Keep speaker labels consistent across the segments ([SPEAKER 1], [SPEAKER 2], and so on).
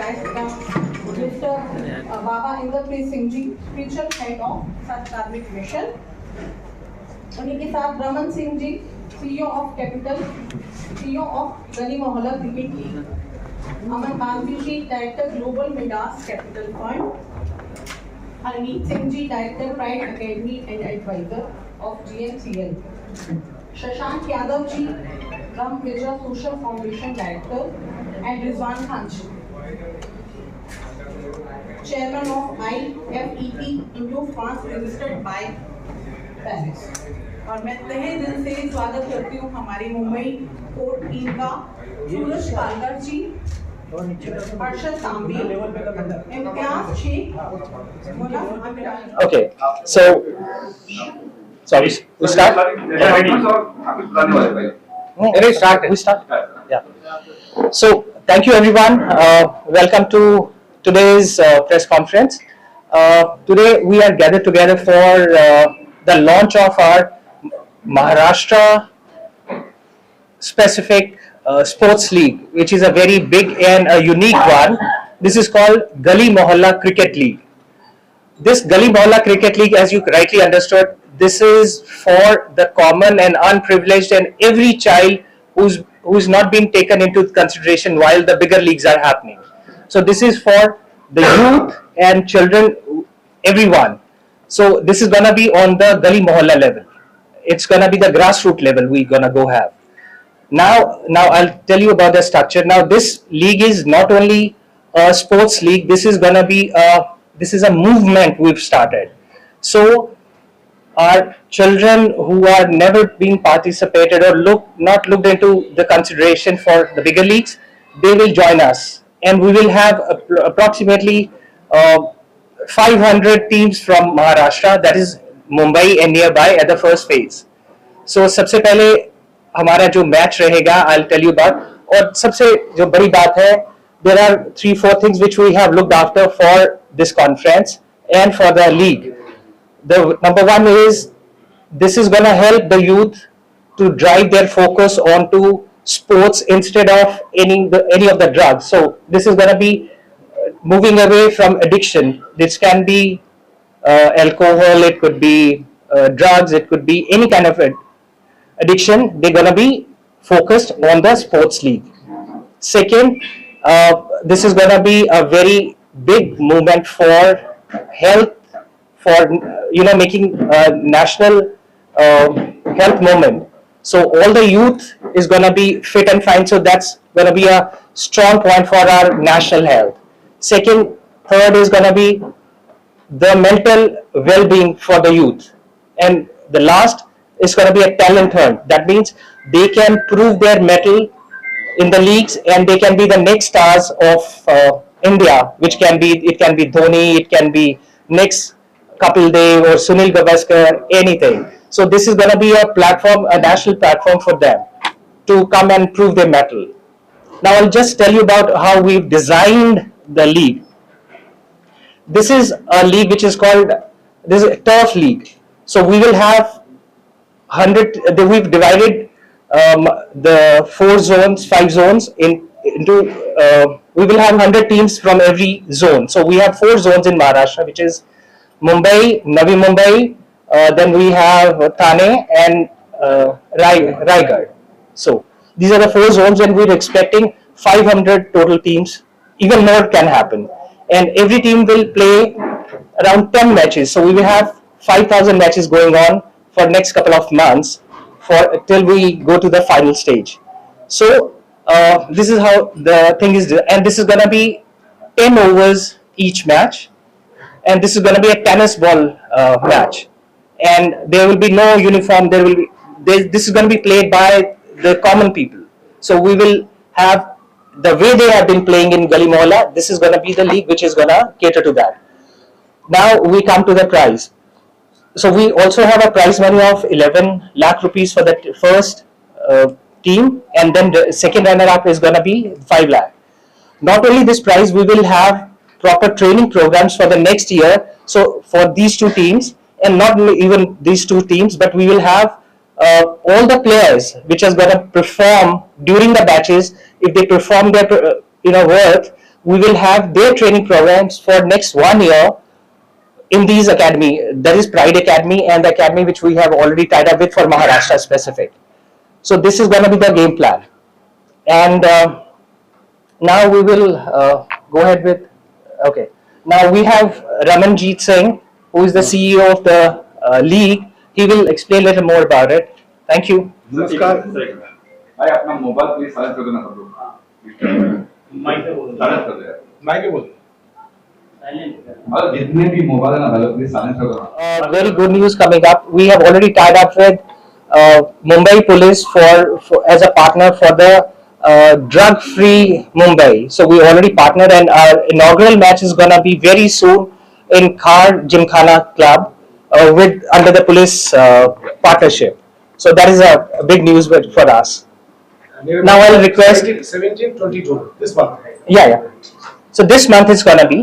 [SPEAKER 1] Mr. Baba Inderpreet Singh Ji, spiritual head of Sat Karmik Mission. उन्हीं के साथ Raman Singh ji, CEO of Capital, CEO of Gali Mohalla Cricket League, Aman Kanti ji, director Global Midas Capital Fund, Harmeet Singh ji, director Pride Academy and advisor of GNCL, Shashank Yadav ji, Ram Mirza Social Foundation director, and Rizwan Khan ji, chairman of IFEP Indo France registered by Paris. और मैं तहे दिल से स्वागत करती हूँ हमारी Mumbai court team का, सूरज पालकर जी, Arshad तांबी, Imtiaz Sheikh.
[SPEAKER 2] Okay, so sorry, we start. We start. Yeah. So thank you everyone. Welcome to today's press conference. Today we are gathered together for the launch of our Maharashtra specific sports league, which is a very big and a unique one. This is called Gali Mohalla Cricket League. This Gali Mohalla Cricket League, as you rightly understood, this is for the common and unprivileged and every child who's not been taken into consideration while the bigger leagues are happening. So this is for the youth and children, everyone. So this is gonna be on the Gali Mohalla level. It's gonna be the grassroots level we're gonna go have. Now I'll tell you about the structure. Now this league is not only a sports league. This is gonna be a movement we've started. So our children who are never been participated or not looked into the consideration for the bigger leagues, they will join us, and we will have approximately 500 teams from Maharashtra, that is Mumbai and nearby at the first phase. So सबसे पहले हमारा जो match रहेगा, I'll tell you about. और सबसे जो बड़ी बात है, there are 3-4 things which we have looked after for this conference and for the league. The number one is, this is going to help the youth to drive their focus onto sports instead of any of the drugs. So this is going to be moving away from addiction. This can be alcohol, it could be drugs, it could be any kind of addiction. They're going to be focused on the sports league. Second, this is going to be a very big movement for health, for making a national health movement. So all the youth is going to be fit and fine. So that's going to be a strong point for our national health. Second, third is going to be the mental well-being for the youth. And the last is going to be a talent hunt. That means they can prove their mettle in the leagues and they can be the next stars of India, which can be Dhoni, it can be next Kapil Dev or Sunil Gavaskar, anything. So this is going to be a platform, a national platform for them to come and prove their mettle. Now I'll just tell you about how we've designed the league. This is a league which is called, this is a turf league. So we will have 100, we've divided the 5 zones into, we will have 100 teams from every zone. So we have 4 zones in Maharashtra, which is Mumbai, Navi Mumbai, then we have Thane and Raigad. So these are the 4 zones, and we're expecting 500 total teams. Even more can happen. And every team will play around 10 matches. So we will have 5,000 matches going on for next couple of months till we go to the final stage. So this is how the thing is, and this is going to be 10 overs each match. And this is going to be a tennis ball match, and there will be no uniform. This is going to be played by the common people. So we will have the way they have been playing in Gali Mohalla. This is going to be the league which is going to cater to that. Now we come to the prize. So we also have a prize money of 11 lakh rupees for the first team, and then the second runner-up is going to be 5 lakh. Not only this prize, we will have proper training programs for the next year. So for these 2 teams, and not even these 2 teams, but we will have all the players which are going to perform during the batches. If they perform their worth, we will have their training programs for next 1 year in these academy, that is Pride Academy and the academy which we have already tied up with for Maharashtra specific. So this is going to be the game plan. And now we will go ahead with, okay. Now we have Ramanjeet Singh, who is the CEO of the league. He will explain a little more about it. Thank you.
[SPEAKER 3] नमस्कार भाई अपना mobile please silent कर देना सब लोग mic पे बोलो silent कर दो माइक पे बोलो मतलब जितने भी मोबाइल है ना भाई प्लीज साइलेंट कर दो
[SPEAKER 2] Very good news coming up. We have already tied up with Mumbai Police for as a partner for the drug-free Mumbai. So we already partnered, and our inaugural match is gonna be very soon in Khar Gymkhana Club with under the police partnership. So that is a big news for us. Now I'll request
[SPEAKER 4] 17-22 this month.
[SPEAKER 2] yeah. So this month is gonna be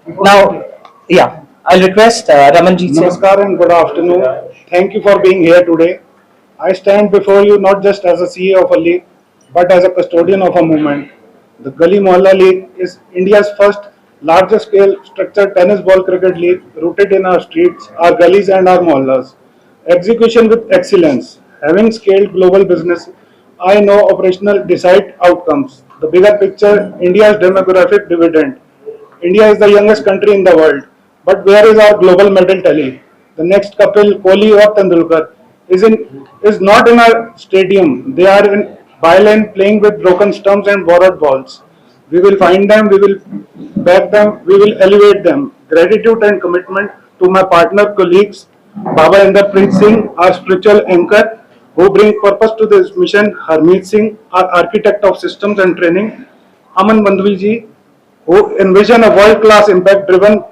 [SPEAKER 2] now. Yeah, I'll request Ramanjeet Singh.
[SPEAKER 4] Namaskar and good afternoon. Thank you for being here today. I stand before you not just as a CEO of a league, but as a custodian of a movement. The Gali Mohalla League is India's first larger scale structured tennis ball cricket league rooted in our streets, our gullies and our mohallas. Execution with excellence. Having scaled global business, I know operational decide outcomes. The bigger picture, India's demographic dividend. India is the youngest country in the world. But where is our global medal tally? The next couple, Kohli or Tendulkar, is not in our stadium. They are in byline playing with broken stumps and borrowed balls. We will find them, we will back them, we will elevate them. Gratitude and commitment to my partner colleagues, Baba Inderpreet Singh, our spiritual anchor, who bring purpose to this mission, Harmeet Singh, our architect of systems and training, Aman Bandhvi ji, who envision a world-class impact-driven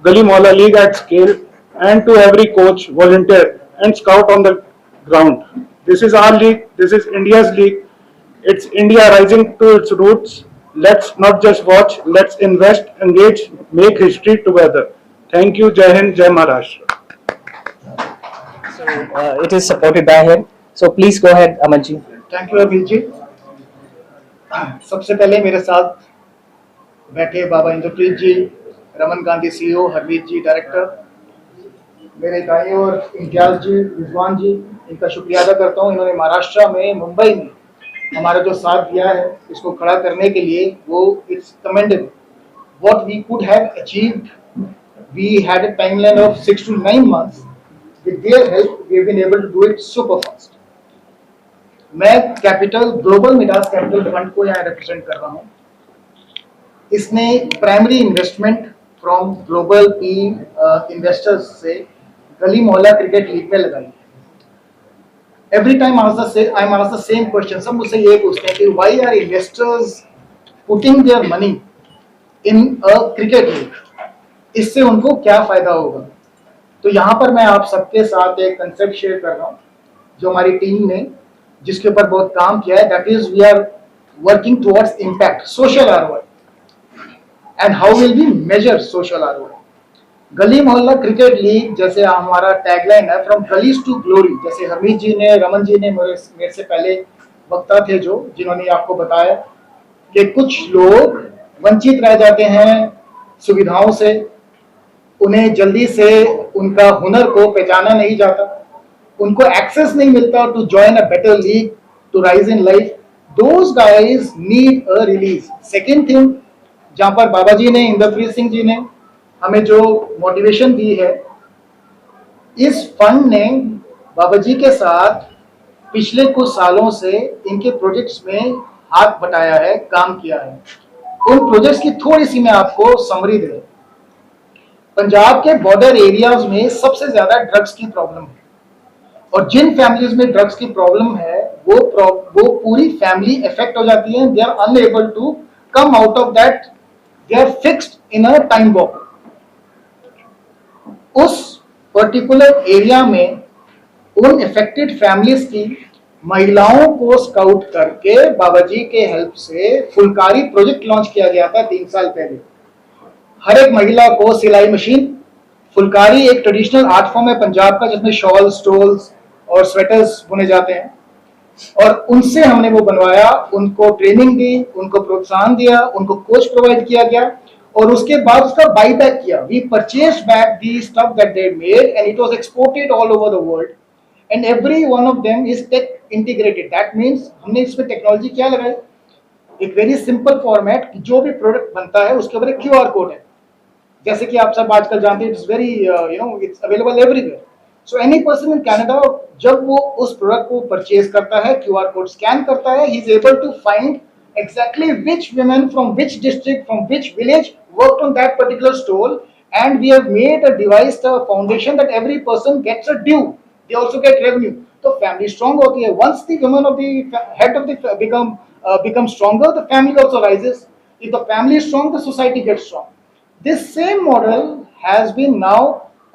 [SPEAKER 4] Gali Mohalla League at scale, and to every coach, volunteer and scout on the ground. This is our league, this is India's league. It's India rising to its roots. Let's not just watch, let's invest, engage, make history together. Thank you, Jai Hind, Jai Maharashtra.
[SPEAKER 2] So it is supported by him. So please go ahead, Amanji.
[SPEAKER 5] Thank you Abhil ji. सबसे पहले मेरे साथ बैठे Baba Inderpreet ji, Raman Gandhi CEO, Harmeet ji director, मेरे दाई और इम्तियाज जी, रिजवान जी, इनका शुक्रिया अदा करता हूँ। इन्होंने महाराष्ट्र में, मुंबई में हमारा जो साथ दिया है इसको खड़ा करने के लिए, वो it's commendable. What we could have achieved, we had a timeline of 6 to 9 months. With their help, we have been able to do it super fast. मैं Capital Global Midas Capital Fund को यहाँ represent कर रहा हूँ। इसने primary investment from global P investors से Gali Mohalla Cricket League में लगाई है। Every time I am asked the same question. सब मुझसे ये पूछते हैं कि why are investors putting their money in a cricket league, इससे उनको क्या फायदा होगा। तो यहाँ पर मैं आप सबके साथ एक कंसेप्ट शेयर कर रहा हूँ जो हमारी टीम ने जिसके ऊपर बहुत काम किया है, that is we are working towards impact, social ROI, and how will we measure social ROI. Gali Mohalla Cricket league जैसे हमारा टैगलाइन है, फ्रॉम गलीज टू ग्लोरी। जैसे हरमीत जी ने, रमन जी ने, मेरे से पहले वक्ता थे जो जिन्होंने आपको बताया कि कुछ लोग वंचित रह जाते हैं सुविधाओं से, उन्हें जल्दी से उनका हुनर को पहचाना नहीं जाता, उनको एक्सेस नहीं मिलता to join a better league, to rise in life. Those guys need a release. Second thing, जहां पर बाबा जी ने, इंद्रप्रीत सिंह जी ने हमें जो मोटिवेशन दी है, इस फंड ने बाबा जी के साथ पिछले कुछ सालों से इनके प्रोजेक्ट्स में हाथ बटाया है, काम किया है। उन प्रोजेक्ट्स की थोड़ी सी मैं आपको समरी दे दूं। पंजाब के बॉर्डर एरियाज में सबसे ज्यादा ड्रग्स की प्रॉब्लम है, और जिन फैमिलीज में ड्रग्स की प्रॉब्लम है वो पूरी फैमिली इफेक्ट हो जाती है। They are unable to come out of that, they are fixed in a time bomb. उस पर्टिकुलर एरिया में उन इफेक्टेड फैमिलीज की महिलाओं को स्काउट करके बाबा जी के हेल्प से फुलकारी प्रोजेक्ट लॉन्च किया गया था 3 साल पहले। हर एक महिला को सिलाई मशीन, फुलकारी एक ट्रेडिशनल आर्ट फॉर्म है पंजाब का जिसमें शॉल, स्टोल्स और स्वेटर्स बुने जाते हैं। और उनसे हमने वो बनवाया, उनको ट्रेनिंग दी, उनको प्रोत्साहन दिया, उनको कोच प्रोवाइड किया गया और उसके बाद उसका बाई बैक किया. We purchase back the stuff that they made and it was exported all over the world and every one of them is tech integrated. That means हमने इसमें टेक्नोलॉजी क्या लगाई, एक वेरी सिंपल फॉर्मेट, जो भी product बनता है उसके ऊपर एक QR कोड है. जैसे कि आप सब आजकल जानते हैं, it's very it's available everywhere. So any person in Canada जब वो उस प्रोडक्ट को परचेज करता है, QR कोड स्कैन करता है, he is able to find exactly which women from which district, from which village worked on that particular stall, and we have made a device, a foundation that every person gets a due. They also get revenue. So family strong होती है. Once the women of the head of the become stronger, the family also rises. If the family is strong, the society gets strong. This same model has been now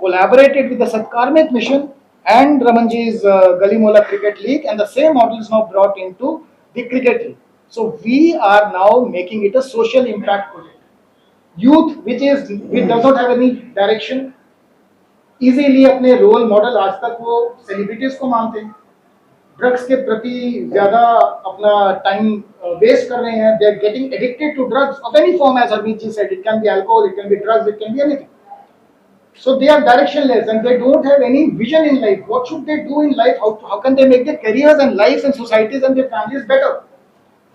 [SPEAKER 5] collaborated with the Satkarmit Mission and Ramanji's Gali Mohalla Cricket League, and the same model is now brought into the cricket league. So we are now making it a social impact project. Youth which does not have any direction, easily अपने role model आज तक वो celebrities को मानते हैं, drugs के प्रति ज्यादा अपना टाइम वेस्ट कर रहे हैं. They are getting addicted to drugs of any form, as Harmeet ji said. It can be alcohol, it can be drugs, it can be anything. So they are directionless and they don't have any vision in life. What should they do in life? How can they make their careers and lives and societies and their families better?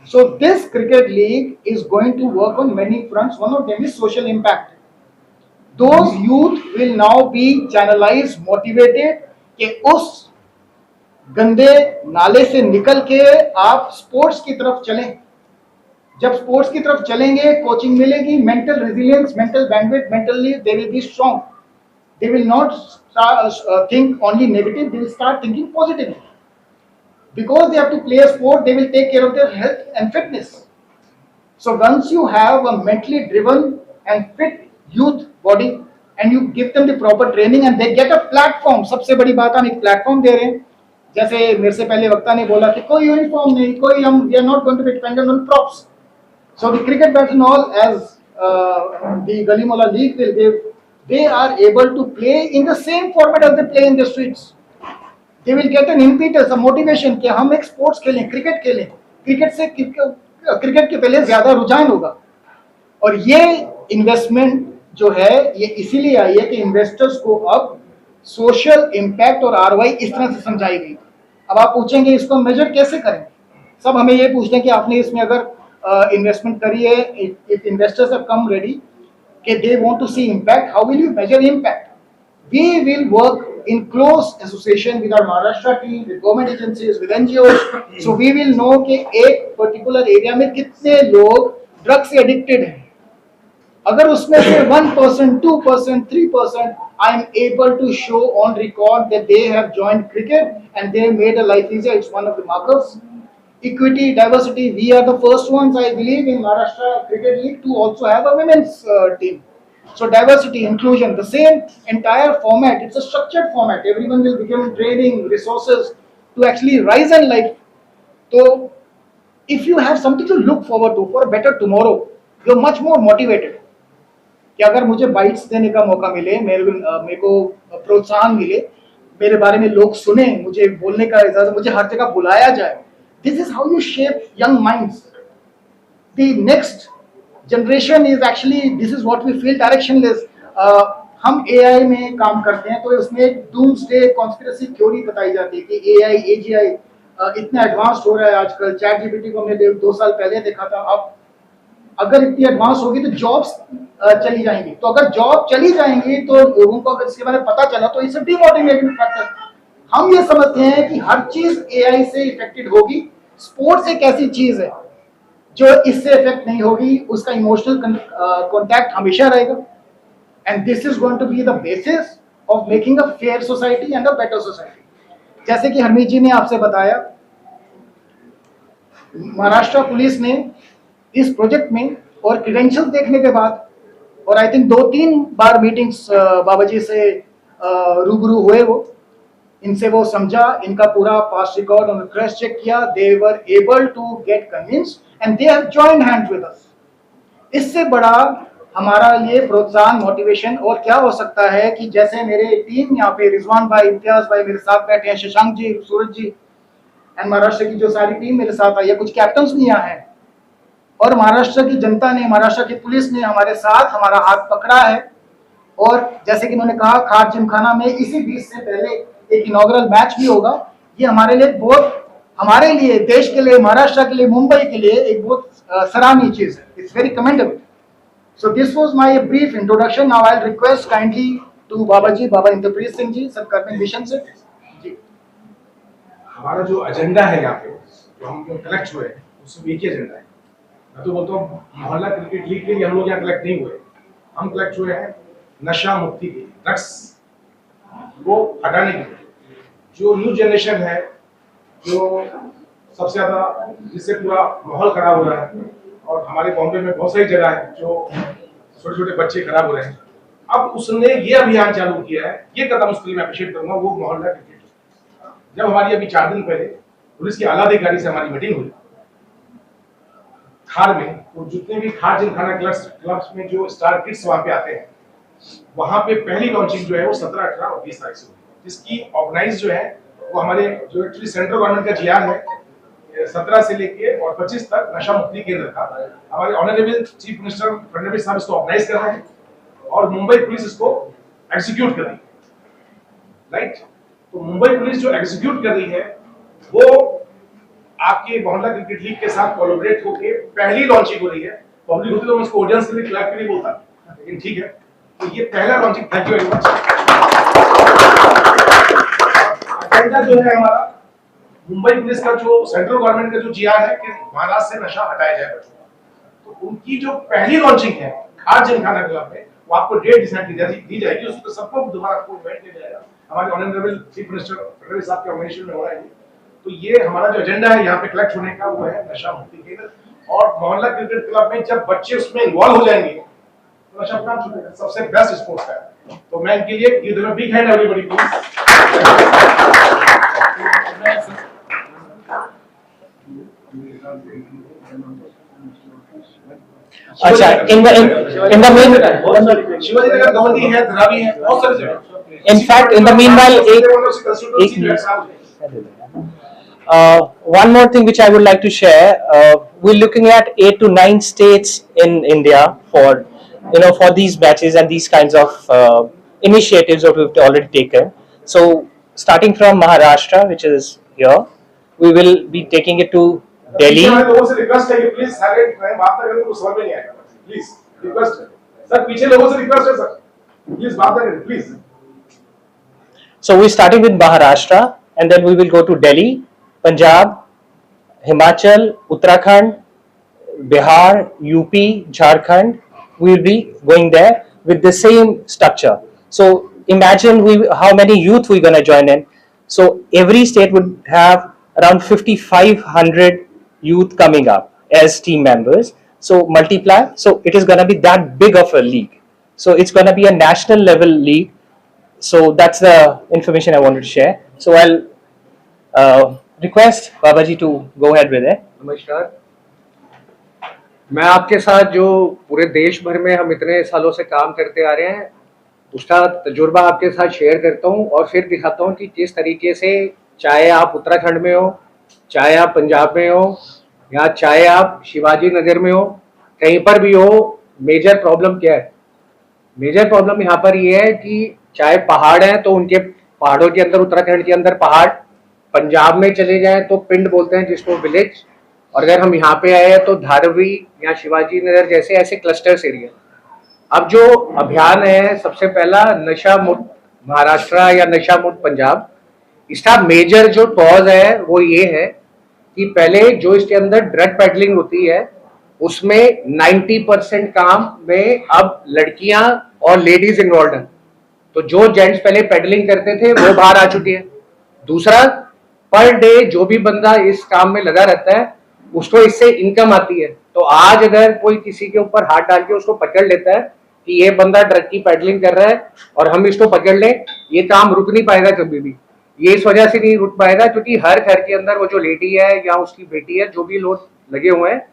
[SPEAKER 5] So this cricket league is going to work on many fronts. One of them is social impact. Those youth will now be channelized, motivated कि उस गंदे नाले से निकल के आप sports की तरफ चलें. जब स्पोर्ट्स की तरफ चलेंगे, कोचिंग मिलेगी, mental resilience, mental bandwidth, mentally they will be strong. They will not think only negative, they will start thinking positively. Because they have to play a sport, they will take care of their health and fitness. So once you have a mentally driven and fit youth body and you give them the proper training and they get a platform, सबसे बड़ी बात हम एक platform दे रहे हैं. जैसे मेरे से पहले वक्ता ने बोला कि कोई यूनिफॉर्म नहीं, कोई हम we are not going to be dependent on props. So the cricket bats and all, as the Gali Mohalla League will give, they are able to play in the same format as they play in the streets. They will get an impetus, a motivation कि हम एक sports खेलें, cricket खेलें. Cricket से cricket के पहले ज्यादा रुझान होगा. और ये इन्वेस्टमेंट जो है ये इसीलिए आई है कि इन्वेस्टर्स को अब सोशल इम्पैक्ट और ROI इस तरह से समझाई गई. अब आप पूछेंगे इसको मेजर कैसे करें. सब हमें ये पूछते हैं कि आपने इसमें अगर इन्वेस्टमेंट करी है, if investors have come ready कि they want to see impact, how will you measure impact. We will work in close association with our Maharashtra team, with government agencies, with NGOs. So we will know कि एक particular area में कितने लोग drug से addicted हैं. अगर उसमें से 1%, 2%, 3%, I am able to show on record that they have joined cricket and they made a life easier. It's one of the markers. Equity, diversity. We are the first ones, I believe, in Maharashtra Cricket League to also have a women's team. So diversity, inclusion, the same entire format. It's a structured format. Everyone will become training, resources to actually rise in life. So if you have something to look forward to for a better tomorrow, you're much more motivated. कि अगर मुझे bytes देने का मौका मिले, मेरे को प्रोत्साहन मिले, मेरे बारे में लोग सुने, मुझे बोलने का इजाजत, मुझे हर जगह बुलाया जाए. This is how you shape young minds. The next generation is actually, this is what we feel, directionless. हम AI में काम करते हैं तो उसमें एक डूम्सडे कॉन्स्पिरेसी थ्योरी बताई जाती है कि AI, AGI इतना एडवांस हो रहा है आजकल. चैट GPT को हमने 2 साल पहले देखा था. अब अगर इतनी एडवांस होगी तो जॉब्स चली जाएंगी. तो अगर जॉब चली जाएंगी तो लोगों को अगर इसके बारे में पता चला तो इससे डिमोटिवेटिंग फैक्टर. हम ये समझते हैं कि हर चीज AI से इफेक्टेड होगी. स्पोर्ट्स एक ऐसी चीज है जो इससे इफेक्ट नहीं होगी, उसका इमोशनल कॉन्टैक्ट हमेशा रहेगा. And this is going to be the basis of making a fair society and a better society. जैसे कि हरमीत जी ने आपसे बताया, महाराष्ट्र पुलिस ने इस प्रोजेक्ट में और क्रेडेंशियल देखने के बाद, और आई थिंक 2-3 बार मीटिंग्स बाबा जी से रूबरू हुए, वो इनसे वो समझा, इनका पूरा पास्ट रिकॉर्ड उन्होंने क्रॉस चेक किया. They were able to get convinced and they have joined hands with us. इससे बड़ा हमारा लिए प्रोत्साहन, मोटिवेशन और क्या हो सकता है कि जैसे मेरे टीम यहाँ पे रिजवान भाई, इम्तियाज भाई मेरे साथ बैठे हैं, शशांक जी, सूरज जी, एंड महाराष्ट्र की जो सारी टीम मेरे साथ आई है, कुछ कैप्टन्स भी यहाँ हैं, और महाराष्ट्र की जनता ने, महाराष्ट्र की पुलिस ने हमारे साथ हमारा हाथ पकड़ा है। और जैसे कि उन्होंने कहा, खाट जिमखाना में इसी बीच से पहले एक इनॉग्रल मैच भी होगा। ये हमारे लिए बहुत, हमारे लिए, देश के लिए, महाराष्ट्र के लिए, मुंबई के लिए एक बहुत सराहनीय चीज है। It's very commendable. So this was my brief introduction. Now I will request kindly to Baba ji, Baba Inderpreet Singh ji, Satkarmi mission से जी।
[SPEAKER 6] हमारा जो एजेंडा है यहाँ पे, जो हम कलेक्ट हुए हैं, उसमें एक ही एजेंडा है। मैं तो बोलता हूँ मोहल्ला क्रिकेट लीग के लिए हम लोग यहाँ कलेक्ट नहीं हुए, हम कलेक्ट हुए हैं नशा मुक्ति के, ड्रग्स को हटाने के लिए। जो न्यू जनरेशन है, जो सबसे ज्यादा, जिससे पूरा माहौल खराब हो रहा है, और हमारे बॉम्बे में बहुत सारी जगह है जो छोटे छोटे बच्चे खराब हो रहे हैं। अब उसने ये अभियान चालू किया है, ये कदम उसके लिए मैं अप्रिशिएट करूंगा, वो मोहल्ला क्रिकेट। जब हमारी अभी 4 दिन पहले पुलिस के आला अधिकारी से हमारी मीटिंग हुई खार में, तो जितने भी खार जिमखाना क्लब्स में जो स्टार किड्स वहां पे आते हैं, वहां पे पहली लॉन्चिंग जो है वो 17, 18 और 20 तारीख से हुई, जिसकी ऑर्गेनाइज जो है वो हमारे जो एक्चुअली सेंट्रल गवर्नमेंट का जीआर है, 17 से लेके और 25 तक नशा मुक्ति केंद्र था। हमारे ऑनरेबल चीफ मिनिस्टर फडणवीस साहब इसको ऑर्गेनाइज कर रहे हैं, और मुंबई पुलिस इसको एग्जीक्यूट कर रही है, राइट। तो मुंबई पुलिस जो एग्जीक्यूट कर रही है, वो आपके मोहल्ला क्रिकेट लीग के साथ कोलैबोरेट होके पहली लॉन्चिंग हो रही है। पब्लिक होती तो मैं इसको ऑडियंस के लिए, क्लब के लिए बोलता, लेकिन ठीक है, तो ये पहला launching. Thank you very much. Agenda जो है हमारा, मुंबई पुलिस का जो सेंट्रल गवर्नमेंट का जो जीआर है कि महाराष्ट्र से नशा हटाया जाए बच्चों, तो उनकी जो पहली लॉन्चिंग है खाट जिमखाना क्लब में, वो आपको डेट डिसाइड दी जाएगी, उसको सबको दोबारा आपको इनवाइट किया जाएगा। हमारे ऑनरेबल चीफ मिनिस्टर फडणवीस साहब के ऑर्गेनाइजेशन में हो रहा है। तो ये हमारा जो एजेंडा है यहाँ पे कलेक्ट होने का, वो है नशा मुक्ति केंद्र। और मोहल्ला क्रिकेट क्लब में जब बच्चे उसमें इन्वॉल्व हो जाएंगे तो नशा काम छूटेगा। सबसे बेस्ट स्पोर्ट्स का है, तो मैं इनके लिए give them a big hand everybody please.
[SPEAKER 2] अच्छा, in the mean,
[SPEAKER 6] Shivaji Nagar गवंडी है, धरावी है, बहुत सारी जगह।
[SPEAKER 2] in fact, in the meanwhile, one more thing which I would like to share. We're looking at 8 to 9 states in India for, for these batches and these kinds of initiatives that we've already taken. So, starting from Maharashtra, which is here, we will be taking it to Delhi.
[SPEAKER 6] लोगों से request है कि please सारे बात ना करें तो समझ में नहीं आएगा, प्लीज रिक्वेस्ट है सर, पीछे लोगों से रिक्वेस्ट है सर, प्लीज बात ना करें please.
[SPEAKER 2] So we starting with Maharashtra, and then we will go to Delhi, Punjab, Himachal, Uttarakhand, Bihar, UP, Jharkhand. We will be going there with the same structure. So imagine how many youth we're gonna join in. So every state would have around 5,500 youth coming up as team members. So multiply. So it is gonna be that big of a league. So it's gonna be a national level league. So that's the information I wanted to share. So I'll request Babaji to go ahead with it.
[SPEAKER 7] नमस्कार। मैं आपके साथ जो पूरे देश भर में हम इतने सालों से काम करते आ रहे हैं, उसका तजुर्बा आपके साथ शेयर करता हूँ और फिर दिखाता हूँ कि किस तरीके से, चाहे आप उत्तराखंड में हो, चाहे आप पंजाब में हो, या चाहे आप शिवाजी नगर में हो, कहीं पर भी हो, मेजर प्रॉब्लम क्या है? मेजर प्रॉब्लम यहाँ पर ये है कि चाहे पहाड़ हैं तो उनके पहाड़ों के अंदर, उत्तराखंड के अंदर पहाड़, पंजाब में चले जाएं तो पिंड बोलते हैं जिसको विलेज, और अगर हम यहाँ पे आए तो धारवी या शिवाजी नगर जैसे ऐसे क्लस्टर्स एरिया। अब जो अभियान है, सबसे पहला नशा मुक्त महाराष्ट्र या नशा मुक्त पंजाब, इसका मेजर जो कॉज है वो ये है कि पहले जो इसके अंदर ड्रग पेडलिंग होती है उसमें 90% काम में अब लड़कियां और लेडीज इन्वॉल्व हैं। तो जो जेंट्स पहले पेडलिंग करते थे वो बाहर आ चुके हैं। दूसरा, पर डे जो भी बंदा इस काम में लगा रहता है उसको इससे इनकम आती है। तो आज अगर कोई किसी के ऊपर हाथ डाल के उसको पकड़ लेता है कि ये बंदा ड्रग की पेडलिंग कर रहा है और हम इसको पकड़ लें, ये काम रुक नहीं पाएगा कभी भी। ये इस वजह से नहीं रुक पाएगा क्योंकि हर घर के अंदर वो जो लेडी है या उसकी बेटी है, जो भी लोग लगे हुए हैं,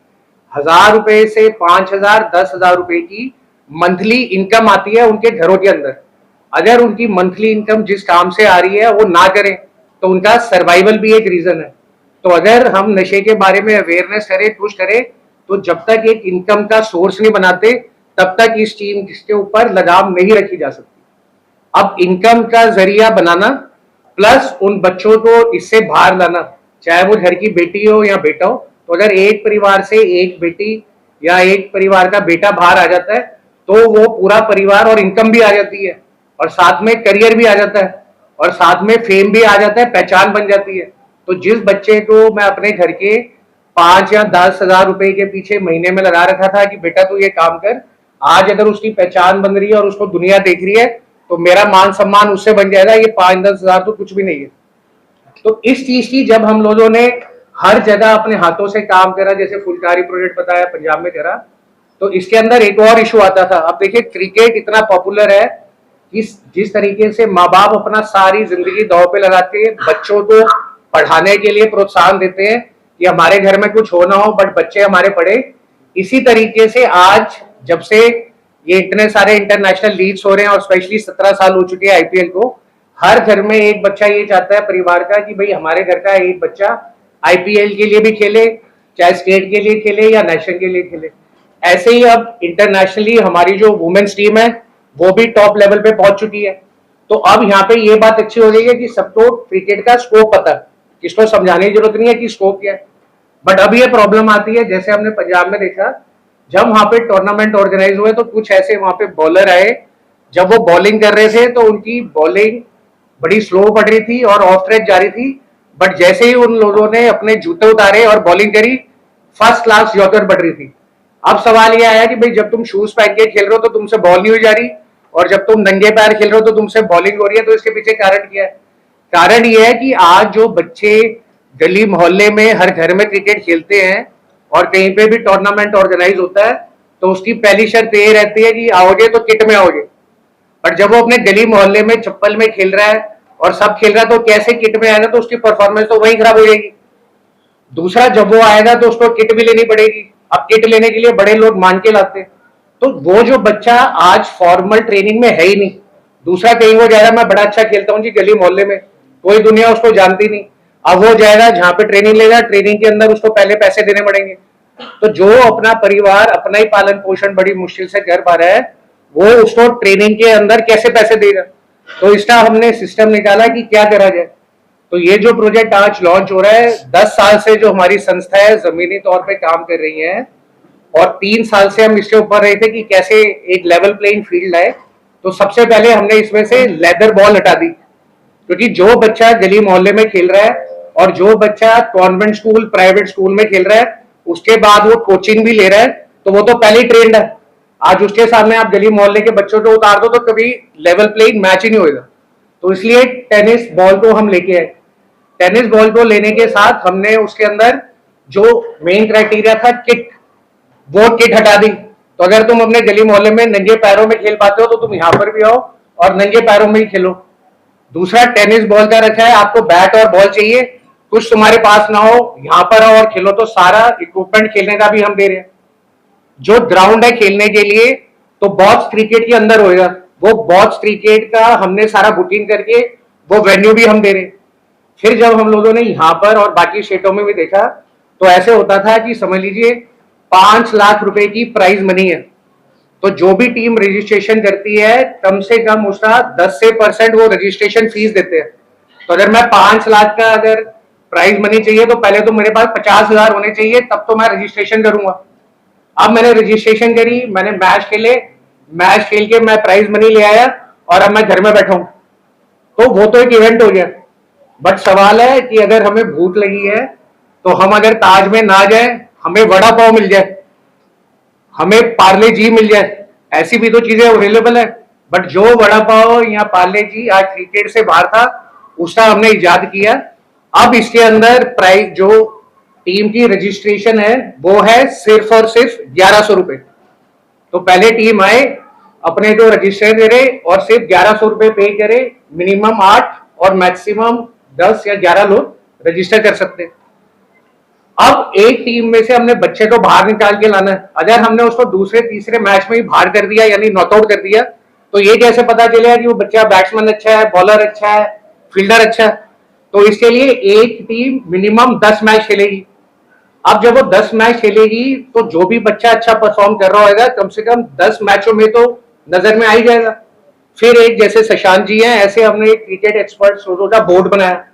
[SPEAKER 7] 1000 रुपए से 5000, 10,000 रुपए की मंथली इनकम आती है उनके घरों के अंदर। अगर उनकी मंथली इनकम जिस काम से आ रही है वो ना करें तो उनका सर्वाइवल भी एक रीजन है। तो अगर हम नशे के बारे में अवेयरनेस करें, पुश करें, तो जब तक एक इनकम का सोर्स नहीं बनाते तब तक इस टीम के ऊपर लगाम नहीं रखी जा सकती। अब इनकम का जरिया बनाना प्लस उन बच्चों को इससे बाहर लाना, चाहे वो घर की बेटी हो या बेटा हो, तो अगर एक परिवार से एक बेटी या एक परिवार का बेटा बाहर आ जाता है तो वो पूरा परिवार और इनकम भी आ जाती है और साथ में करियर भी आ जाता है और साथ में फेम भी आ जाता है, पहचान बन जाती है। तो जिस बच्चे को मैं अपने घर के 5 या 10 हजार रुपए के पीछे महीने में लगा रखा था कि बेटा तू ये काम कर, आज अगर उसकी पहचान बन रही है और उसको दुनिया देख रही है तो मेरा मान सम्मान उससे बन जाएगा, ये 5-10 हजार तो कुछ भी नहीं है। तो इस चीज की जब हम लोगों ने हर जगह अपने हाथों से काम करा, जैसे फुलकारी प्रोजेक्ट बताया पंजाब में करा, तो इसके अंदर एक और इशू आता था। अब देखिए क्रिकेट इतना पॉपुलर है कि जिस तरीके से माँ बाप अपना सारी जिंदगी दांव पे लगाते हैं, बच्चों को पढ़ाने के लिए प्रोत्साहन देते हैं कि हमारे घर में कुछ हो ना हो बट बच्चे हमारे पढ़े, इसी तरीके से आज जब से ये इतने सारे इंटरनेशनल लीग्स हो रहे हैं और स्पेशली 17 साल हो चुके हैं आईपीएल को, हर घर में एक बच्चा ये चाहता है परिवार का कि भाई हमारे घर का एक बच्चा आईपीएल के लिए भी खेले, चाहे स्टेट के लिए खेले या नेशनल के लिए खेले। ऐसे ही अब इंटरनेशनली हमारी जो वुमेन्स टीम है वो भी टॉप लेवल पे पहुंच चुकी है। तो अब यहाँ पे ये बात अच्छी हो गई है कि सबको क्रिकेट का स्कोप पता है, किसको समझाने की जरूरत नहीं है कि स्कोप क्या है। बट अब ये प्रॉब्लम आती है, जैसे हमने पंजाब में देखा, जब वहां पे टूर्नामेंट ऑर्गेनाइज हुए तो कुछ ऐसे वहां पे बॉलर आए, जब वो बॉलिंग कर रहे थे तो उनकी बॉलिंग बड़ी स्लो पड़ रही थी और ऑफ ट्रैक जा रही थी, बट जैसे ही उन लोगों ने अपने जूते उतारे और बॉलिंग करी, फर्स्ट क्लास यॉर्कर बढ़ रही थी। अब सवाल ये आया कि भाई जब तुम शूज पहन के खेल रहे हो तो तुमसे बॉल नहीं हो जा रही, और जब तुम नंगे पैर खेल रहे हो तो तुमसे बॉलिंग हो रही है, तो इसके पीछे कारण क्या है? कारण ये है कि आज जो बच्चे गली मोहल्ले में हर घर में क्रिकेट खेलते हैं और कहीं पे भी टूर्नामेंट ऑर्गेनाइज होता है तो उसकी पहली शर्त ये रहती है कि आओगे तो किट में आओगे। पर जब वो अपने गली मोहल्ले में चप्पल में खेल रहा है और सब खेल रहा है तो कैसे किट में आएगा, तो उसकी परफॉर्मेंस तो वहीं खराब हो जाएगी। दूसरा, जब वो आएगा तो उसको किट भी लेनी पड़ेगी। अब किट लेने के लिए बड़े लोग मान के लाते हैं, तो वो जो बच्चा आज फॉर्मल ट्रेनिंग में है ही नहीं, दूसरा कहीं वो जाएगा मैं बड़ा अच्छा खेलता हूँ जी गली मोहल्ले में, कोई दुनिया उसको जानती नहीं। अब वो जाएगा जहां पे ट्रेनिंग लेगा, ट्रेनिंग के अंदर उसको पहले पैसे देने पड़ेंगे। तो जो अपना परिवार अपना ही पालन पोषण बड़ी मुश्किल से कर पा रहा है, वो उसको ट्रेनिंग के अंदर कैसे पैसे देगा? तो इसका हमने सिस्टम निकाला कि क्या करा जाए। तो ये जो प्रोजेक्ट आज लॉन्च हो रहा है, 10 साल से जो हमारी संस्था है जमीनी तौर पे काम कर रही है और 3 साल से हम इसके ऊपर रहे थे कि कैसे एक लेवल प्लेइंग फील्ड आए। तो सबसे पहले हमने इसमें से लेदर बॉल हटा दी, क्योंकि जो बच्चा गली मोहल्ले में खेल रहा है और जो बच्चा कॉन्वेंट स्कूल प्राइवेट स्कूल में खेल रहा है, उसके बाद वो कोचिंग भी ले रहा है, तो वो तो पहले ही ट्रेंड है। आज उसके सामने आप गली मोहल्ले के बच्चों को उतार दो तो कभी लेवल प्लेइंग मैच ही नहीं होगा। तो इसलिए टेनिस बॉल को हम लेके आए। टेनिस बॉल को लेने के साथ हमने उसके अंदर जो मेन क्राइटेरिया था किट, वो किट हटा दी। तो अगर तुम अपने गली मोहल्ले में नंगे पैरों में खेल पाते हो तो तुम यहाँ पर भी आओ और नंगे पैरों में ही खेलो। दूसरा, टेनिस बॉल का रखा है, आपको बैट और बॉल चाहिए, कुछ तुम्हारे पास ना हो, यहाँ पर आओ और खेलो। तो सारा इक्विपमेंट खेलने का भी हम दे रहे हैं। जो ग्राउंड है खेलने के लिए, तो बॉक्स क्रिकेट के अंदर होएगा, वो बॉक्स क्रिकेट का हमने सारा बुकिंग करके वो वेन्यू भी हम दे रहे हैं। फिर जब हम लोगों ने यहाँ पर और बाकी स्टेटों में भी देखा, तो ऐसे होता था कि समझ लीजिए 5 लाख रुपए की प्राइज मनी है, तो जो भी टीम रजिस्ट्रेशन करती है कम से कम उसका 10 से % वो रजिस्ट्रेशन फीस देते हैं। तो अगर मैं 5 लाख का अगर प्राइज मनी चाहिए तो पहले तो मेरे पास 50,000 होने चाहिए, तब तो मैं रजिस्ट्रेशन करूंगा। अब मैंने रजिस्ट्रेशन करी, मैंने मैच खेले, मैच खेल के मैं प्राइज मनी ले आया और अब मैं घर में बैठा हूं, तो वो तो एक इवेंट हो गया। बट सवाल है कि अगर हमें भूख लगी है तो हम अगर ताज में ना जाए, हमें वड़ा पाव मिल जाए, हमें पार्ले जी मिल जाए, ऐसी भी तो चीजें अवेलेबल है। बट जो वड़ा पाव या पार्ले जी आज क्रिकेट से बाहर था, उसका हमने इजाद किया। अब इसके अंदर प्राइस जो टीम की रजिस्ट्रेशन है वो है सिर्फ और सिर्फ 1100 रुपए। तो पहले टीम आए, अपने जो रजिस्टर करे और सिर्फ 1100 रुपए पे करे। मिनिमम 8 और मैक्सिमम 10 या 11 लोग रजिस्टर कर सकते हैं। अब एक टीम में से हमने बच्चे को बाहर निकाल के लाना है। अगर हमने उसको दूसरे तीसरे मैच में ही बाहर कर दिया यानी नॉट आउट कर दिया, तो ये कैसे पता चलेगा कि वो बच्चा बैट्समैन अच्छा है, बॉलर अच्छा है, फील्डर अच्छा है? तो इसके लिए एक टीम मिनिमम 10 मैच खेलेगी। अब जब वो 10 मैच खेलेगी तो जो भी बच्चा अच्छा परफॉर्म कर रहा होगा कम से कम 10 मैचों में तो नजर में आ ही जाएगा। फिर एक जैसे शशांक जी हैं, ऐसे हमने एक क्रिकेट एक्सपर्ट का बोर्ड बनाया।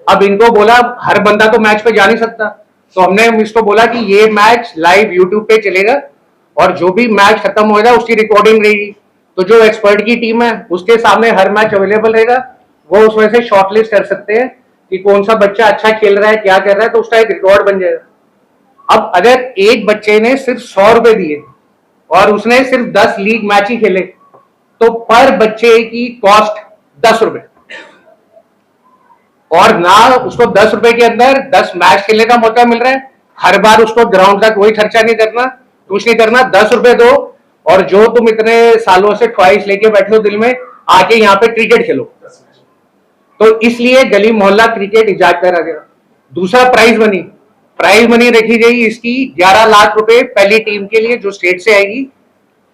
[SPEAKER 7] अब इनको बोला हर बंदा तो मैच पे जा नहीं सकता, तो हमने इसको बोला कि ये मैच लाइव यूट्यूब पे चलेगा और जो भी मैच खत्म होगा उसकी रिकॉर्डिंग रहेगी। तो जो एक्सपर्ट की टीम है उसके सामने हर मैच अवेलेबल रहेगा, वो उसमें से शॉर्टलिस्ट कर सकते हैं कि कौन सा बच्चा अच्छा खेल रहा है, क्या कर रहा है, तो उसका एक रिकॉर्ड बन जाएगा। अब अगर एक बच्चे ने सिर्फ 100 रुपए दिए और उसने सिर्फ 10 लीग मैच ही खेले तो पर बच्चे की कॉस्ट 10 रुपए, और ना उसको 10 रुपए के अंदर 10 मैच खेलने का मौका मिल रहा है। हर बार उसको ग्राउंड का कोई खर्चा नहीं करना, कुछ नहीं करना, 10 रुपए दो और जो तुम इतने सालों से ख्वाहिश लेके बैठे हो दिल में, आके यहाँ पे क्रिकेट खेलो। तो इसलिए गली मोहल्ला क्रिकेट इजाद करा गया। दूसरा प्राइज मनी रखी गई इसकी 11 लाख रुपए पहली टीम के लिए जो स्टेट से आएगी,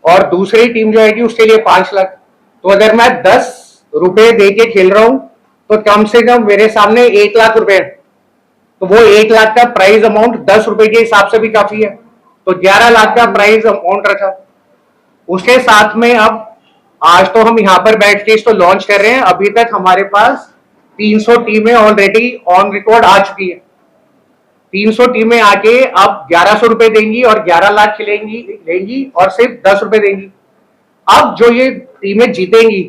[SPEAKER 7] और दूसरी टीम जो आएगी उसके लिए 5 लाख। तो अगर मैं 10 रुपए दे के खेल रहा हूं तो कम से कम मेरे सामने 1 लाख रुपए है, तो वो 1 लाख का प्राइज अमाउंट 10 रुपए के हिसाब से भी काफी है। तो 11 लाख का प्राइज अमाउंट रखा। उसके साथ में अब आज तो हम यहाँ पर बैठ के इसको लॉन्च कर रहे हैं। अभी तक हमारे पास 300 टीमें ऑलरेडी ऑन रिकॉर्ड आ चुकी है। 300 टीमें आके अब 1100 रुपए देंगी और 11 लाख लेंगी और सिर्फ 10 रुपए देंगी। अब जो ये टीमें जीतेंगी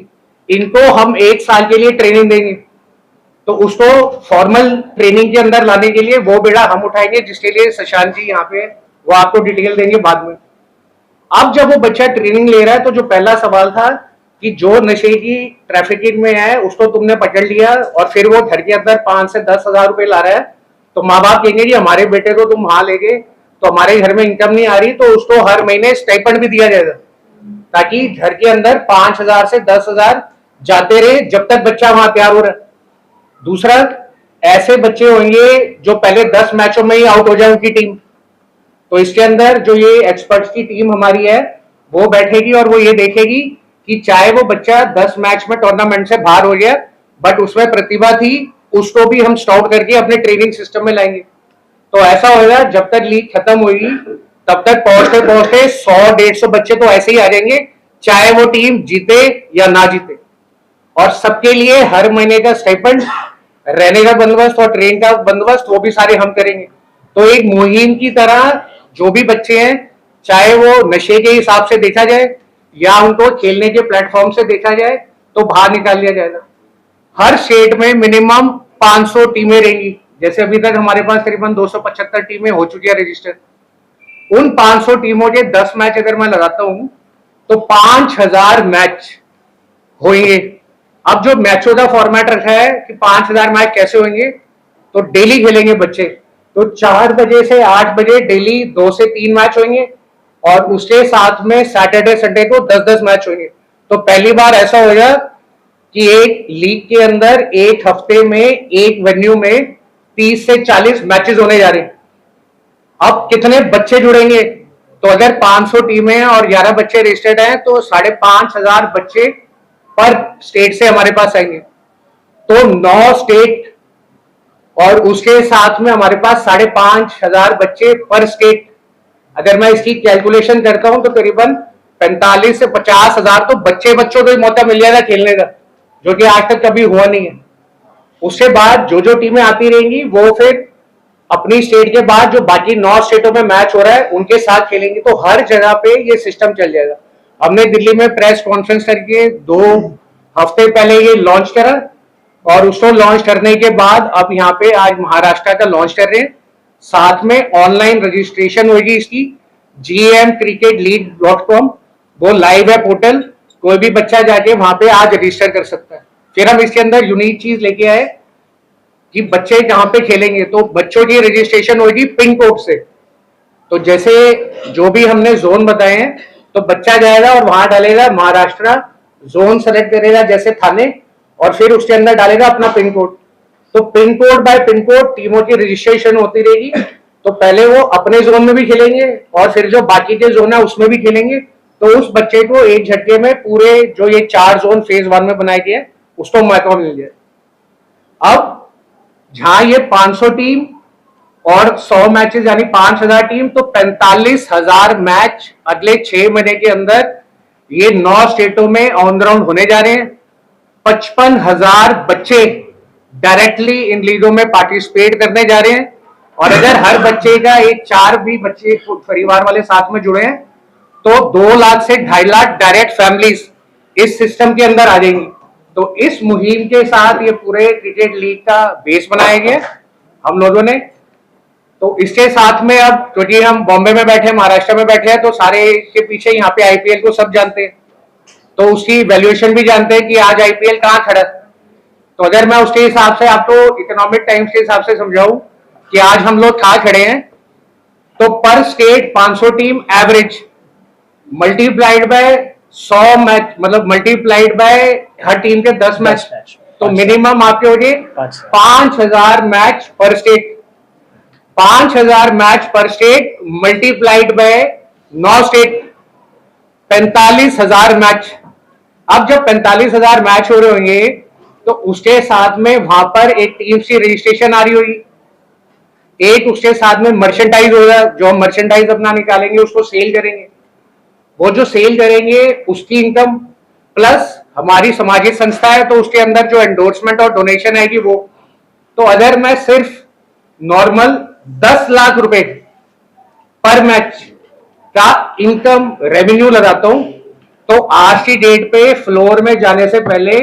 [SPEAKER 7] इनको हम 1 साल के लिए ट्रेनिंग देंगे, तो उसको फॉर्मल ट्रेनिंग के अंदर लाने के लिए वो बेड़ा हम उठाएंगे, जिसके लिए शशांक जी यहाँ पे वो आपको डिटेल देंगे बाद में। अब जब वो बच्चा ट्रेनिंग ले रहा है तो जो पहला सवाल था कि जो नशे की ट्रैफिकिंग में है उसको तुमने पकड़ लिया और फिर वो घर के अंदर 5 से 10 हजार रुपए ला रहा है, तो माँ बाप कहेंगे जी हमारे बेटे को तुम वहां ले गए तो हमारे घर में इनकम नहीं आ रही, तो उसको हर महीने स्टाइपेंड भी दिया जाएगा ताकि घर के अंदर 5,000 से 10,000 जाते रहे जब तक बच्चा वहां तैयार हो रहा है। दूसरा, ऐसे बच्चे होंगे जो पहले 10 मैचों में ही आउट हो जाए उनकी टीम, तो इसके अंदर जो ये एक्सपर्ट्स की टीम हमारी है वो बैठेगी और वो ये देखेगी कि चाहे वो बच्चा 10 मैच में टूर्नामेंट से बाहर हो गया बट उसमें प्रतिभा थी, उसको भी हम स्काउट करके अपने ट्रेनिंग सिस्टम में लाएंगे। तो ऐसा होगा जब तक लीग खत्म होगी तब तक पहुंचते पहुंचते 100-150 बच्चे तो ऐसे ही आ जाएंगे, चाहे वो टीम जीते या ना जीते। और सबके लिए हर महीने का स्टाइपेंड, रहने का बंदोबस्त और ट्रेन का बंदोबस्त वो भी सारे हम करेंगे। तो एक मुहिम की तरह जो भी बच्चे हैं, चाहे वो नशे के हिसाब से देखा जाए या उनको खेलने के प्लेटफॉर्म से देखा जाए, तो बाहर निकाल लिया जाएगा। हर स्टेट में मिनिमम 500 टीमें रहेंगी। जैसे अभी तक हमारे पास करीबन 275 टीमें हो चुकी है रजिस्टर। उन 500 टीमों के 10 मैच अगर मैं लगाता हूं तो 5,000 मैच होंगे। अब जो मैचों का फॉर्मेट रखा है कि 5,000 मैच कैसे होंगे, तो डेली खेलेंगे बच्चे, तो 4 बजे से 8 बजे डेली 2 से 3 मैच होंगे और उसके साथ में सैटरडे संडे को 10-10 मैच होंगे। तो पहली बार ऐसा होगा कि एक लीग के अंदर एक हफ्ते में एक वेन्यू में 30 से 40 मैचेस होने जा रहे हैं। अब कितने बच्चे जुड़ेंगे, तो अगर 500 टीमें और 11 बच्चे रजिस्टर्ड हैं तो 5,500 बच्चे पर स्टेट से हमारे पास आएंगे। तो 9 स्टेट और उसके साथ में हमारे पास 5,500 बच्चे पर स्टेट। अगर मैं इसकी कैलकुलेशन करता हूं तो करीबन 45 से 50,000 तो बच्चों को ही मौका मिल जाएगा खेलने का, जो कि आज तक कभी हुआ नहीं है। उसके बाद जो टीमें आती रहेंगी वो फिर अपनी स्टेट के बाद जो बाकी 9 स्टेटों में मैच हो रहा है उनके साथ खेलेंगे। तो हर जगह पे ये सिस्टम चल जाएगा। हमने दिल्ली में प्रेस कॉन्फ्रेंस करके 2 हफ्ते पहले ये लॉन्च करा और उसको लॉन्च करने के बाद अब यहाँ पे आज महाराष्ट्र का लॉन्च कर रहे हैं। साथ में ऑनलाइन रजिस्ट्रेशन होगी इसकी, gmcricketleague.com, वो लाइव है पोर्टल, कोई भी बच्चा जाके वहां पे आज रजिस्टर कर सकता है। फिर हम इसके अंदर यूनिक चीज लेके आए कि बच्चे जहां पे खेलेंगे तो बच्चों की रजिस्ट्रेशन होगी पिन कोड से। तो जैसे जो भी हमने जोन बताए हैं तो बच्चा जाएगा और वहां डालेगा महाराष्ट्र, जोन सेलेक्ट करेगा जैसे थाने, और फिर उसके अंदर डालेगा अपना पिन कोड। तो pin code bye pin code टीमों की रजिस्ट्रेशन होती रहेगी। तो पहले वो अपने जोन में भी खेलेंगे और फिर जो बाकी के जोन है उसमें भी खेलेंगे। तो उस बच्चे को एक झटके में पूरे जो ये 4 जोन फेज 1 में बनाए गए उसको मौका मिल जाए। अब जहां ये 500 टीम और 100 मैचेस यानी 5000 टीम, तो 45,000 मैच अगले 6 महीने के अंदर ये 9 स्टेटों में ऑन ग्राउंड होने जा रहे हैं। 55,000 बच्चे डायरेक्टली इन लीगों में पार्टिसिपेट करने जा रहे हैं। और अगर हर बच्चे का एक 4 भी बच्चे परिवार वाले साथ में जुड़े हैं तो 2 लाख से 2.5 लाख डायरेक्ट फैमिलीज इस सिस्टम के अंदर आ जाएंगी। तो इस मुहिम के साथ ये पूरे क्रिकेट लीग का बेस बनाया गया हम लोगों ने। तो इसके साथ में अब क्योंकि हम बॉम्बे में बैठे, महाराष्ट्र में बैठे हैं, तो सारे के पीछे यहाँ पे आईपीएल को सब जानते हैं, तो उसकी वैल्यूएशन भी जानते हैं कि आज आईपीएल कहाँ खड़ा। तो अगर मैं उसके हिसाब से आपको इकोनॉमिक टाइम्स के हिसाब से समझाऊं कि आज हम लोग कहाँ खड़े हैं, तो पर state 500 team average multiplied by 100 match, मतलब मल्टीप्लाइड बाय हर टीम के 10 मैच, तो मिनिमम आपके हो गए 5,000 मैच पर स्टेट। 5,000 मैच पर state multiplied by 9 state, 45,000 match. अब जब 45,000 मैच हो रहे होंगे तो उसके साथ में वहां पर एक टीम से रजिस्ट्रेशन आ रही होगी, एक उसके साथ में मर्चेंडाइज होगा, जो हम मर्चेंडाइज अपना निकालेंगे उसको सेल करेंगे, वो जो सेल करेंगे उसकी इनकम प्लस हमारी सामाजिक संस्था है तो उसके अंदर जो एंडोर्समेंट और डोनेशन आएगी वो। तो अगर मैं सिर्फ नॉर्मल 10 लाख रुपए पर मैच का इनकम रेवेन्यू लगाता हूं तो आज की डेट पे फ्लोर में जाने से पहले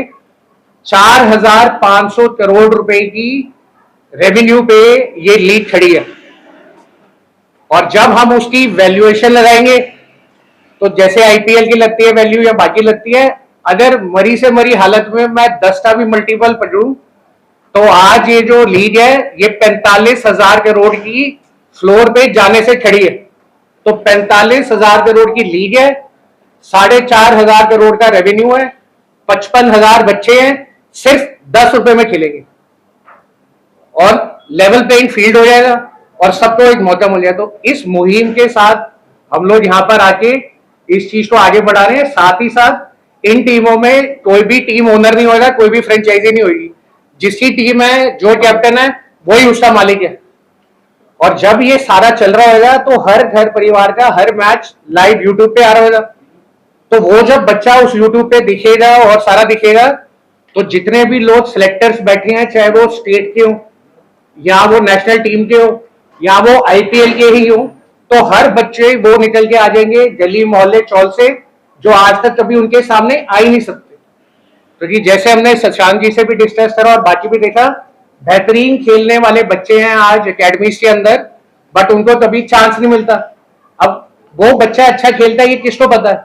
[SPEAKER 7] 4,500 करोड़ रुपए की रेवेन्यू पे ये लीग खड़ी है। और जब हम उसकी वैल्यूएशन लगाएंगे तो जैसे आईपीएल की लगती है वैल्यू या बाकी लगती है, अगर मरी से मरी हालत में मैं 10 का भी मल्टीपल पढ़ूं तो आज ये जो लीग है ये 45,000 करोड़ की फ्लोर पे जाने से खड़ी है। तो 45,000 करोड़ की लीग है, 4,500 करोड़ का रेवेन्यू है, 55,000 बच्चे हैं, सिर्फ 10 रुपए में खेलेंगे और लेवल प्लेइंग फील्ड हो जाएगा और सबको एक मौका मिल जाए। तो इस मुहिम के साथ हम लोग यहाँ पर आके इस चीज को आगे बढ़ा रहे हैं। साथ ही साथ इन टीमों में कोई भी टीम ओनर नहीं होगा, कोई भी फ्रेंचाइजी नहीं होगी, जिसकी टीम है जो कैप्टन है वही उसका मालिक है। और जब ये सारा चल रहा होगा तो हर घर परिवार का हर मैच लाइव यूट्यूब पे आ रहा होगा। तो वो जब बच्चा उस यूट्यूब पे दिखेगा और सारा दिखेगा तो जितने भी लोग सिलेक्टर्स बैठे हैं, चाहे वो स्टेट के हो या वो नेशनल टीम के हो या वो आईपीएल के ही हो, तो हर बच्चे वो निकल के आ जाएंगे गली मोहल्ले चौल से, जो आज तक कभी उनके सामने आ ही नहीं सकते। क्योंकि जैसे हमने शशांक जी से भी डिस्कस करा और बाकी भी देखा, बेहतरीन खेलने वाले बच्चे हैं आज एकेडमीज के अंदर, बट उनको कभी चांस नहीं मिलता। अब वो बच्चा अच्छा खेलता है ये किसको पता है?